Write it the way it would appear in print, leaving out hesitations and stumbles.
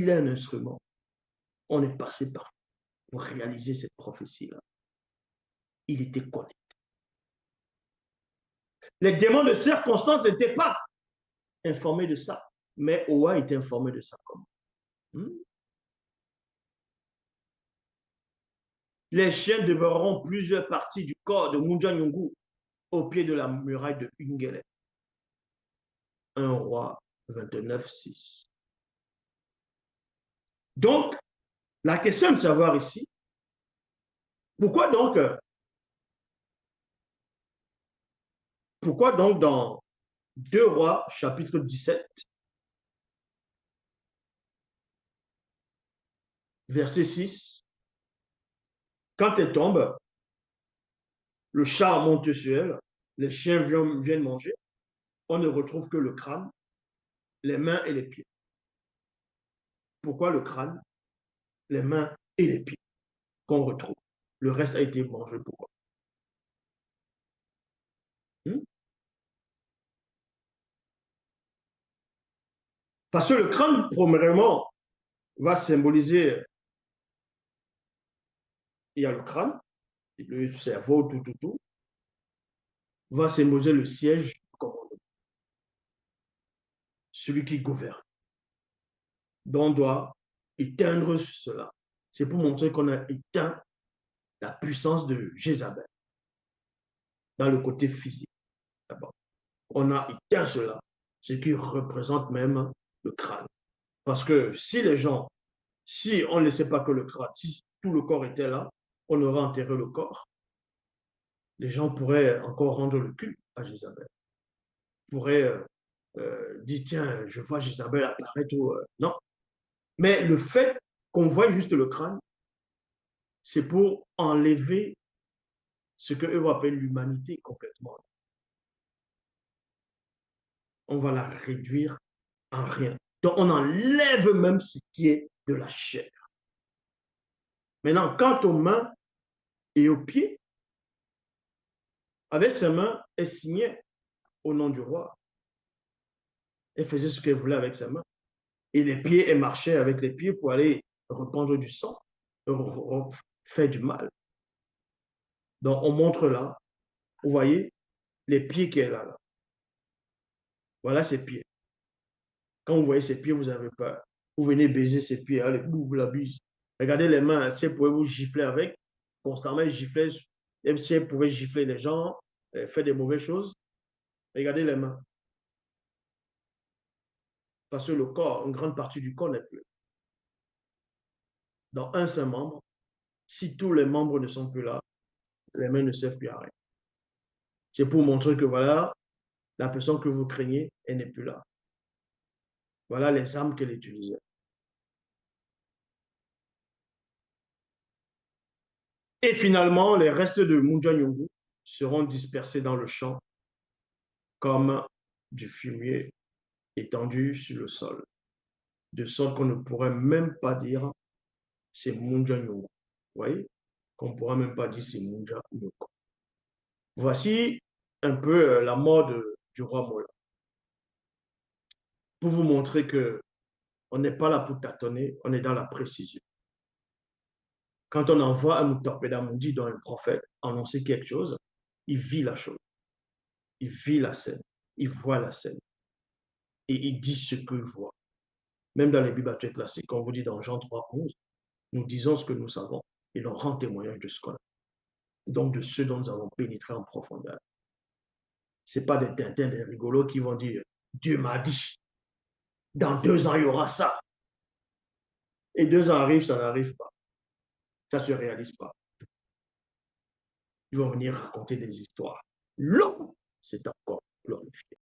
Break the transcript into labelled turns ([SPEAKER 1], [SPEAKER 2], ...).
[SPEAKER 1] il est un instrument. On est passé par pour réaliser cette prophétie-là. Il était connecté. Les démons de circonstance n'étaient pas informés de ça, mais Oa était informé de ça. Les chiens dévoreront plusieurs parties du corps de Munja Nyungu au pied de la muraille de Ungele. 1 roi 29:6. Donc, la question de savoir ici, pourquoi donc dans 2 rois chapitre 17, verset 6, quand elle tombe, le chat monte sur elle, les chiens viennent manger, on ne retrouve que le crâne, les mains et les pieds. Pourquoi le crâne, les mains et les pieds qu'on retrouve? Le reste a été mangé. Pourquoi? Parce que le crâne, premièrement, va symboliser, il y a le crâne, le cerveau, tout, va symboliser le siège du commandement, celui qui gouverne. Donc, on doit éteindre cela. C'est pour montrer qu'on a éteint la puissance de Jézabel dans le côté physique. D'abord, on a éteint cela, ce qui représente même le crâne. Parce que si on ne laissait pas que le crâne, si tout le corps était là, on aurait enterré le corps. Les gens pourraient encore rendre le culte à Jézabel. Pourraient dire, tiens, je vois Jézabel apparaître. Non. Mais le fait qu'on voit juste le crâne, c'est pour enlever ce qu'eux appellent l'humanité complètement. On va la réduire en rien. Donc, on enlève même ce qui est de la chair. Maintenant, quant aux mains et aux pieds, avec ses mains, elle signait au nom du roi. Elle faisait ce qu'elle voulait avec ses mains. Et les pieds, elle marchait avec les pieds pour aller répandre du sang, faire du mal. Donc, on montre là, vous voyez, les pieds qu'elle a là. Voilà ses pieds. Quand vous voyez ses pieds, vous avez peur. Vous venez baiser ses pieds, allez, vous la bise. Regardez les mains, si elle pouvait vous gifler avec, constamment gifler, même si elle pouvait gifler les gens, faire des mauvaises choses, regardez les mains. Parce que le corps, une grande partie du corps n'est plus. Dans un seul membre, si tous les membres ne sont plus là, les mains ne servent plus à rien. C'est pour montrer que voilà, la personne que vous craignez, elle n'est plus là. Voilà les armes qu'elle utilisait. Et finalement, les restes de Munja Nyungu seront dispersés dans le champ comme du fumier étendu sur le sol, de sorte qu'on ne pourrait même pas dire c'est Munja Nyungu. Vous voyez? Qu'on ne pourra même pas dire c'est Munja Nyungu. Voici un peu la mort du roi Mola. Pour vous montrer que on n'est pas là pour tâtonner, on est dans la précision. Quand on envoie un Mutapeda Mundi dans un prophète annoncer quelque chose, il vit la chose, il vit la scène, il voit la scène et il dit ce qu'il voit. Même dans les Bibles classiques, on vous dit dans Jean 3:11, nous disons ce que nous savons et l'on rend témoignage de ce qu'on a. Donc de ce dont nous avons pénétré en profondeur. Ce n'est pas des tintins, des rigolos qui vont dire Dieu m'a dit, dans 2 ans il y aura ça. Et 2 ans arrivent, ça n'arrive pas. Ça ne se réalise pas. Ils vont venir raconter des histoires. L'homme, c'est encore glorifié.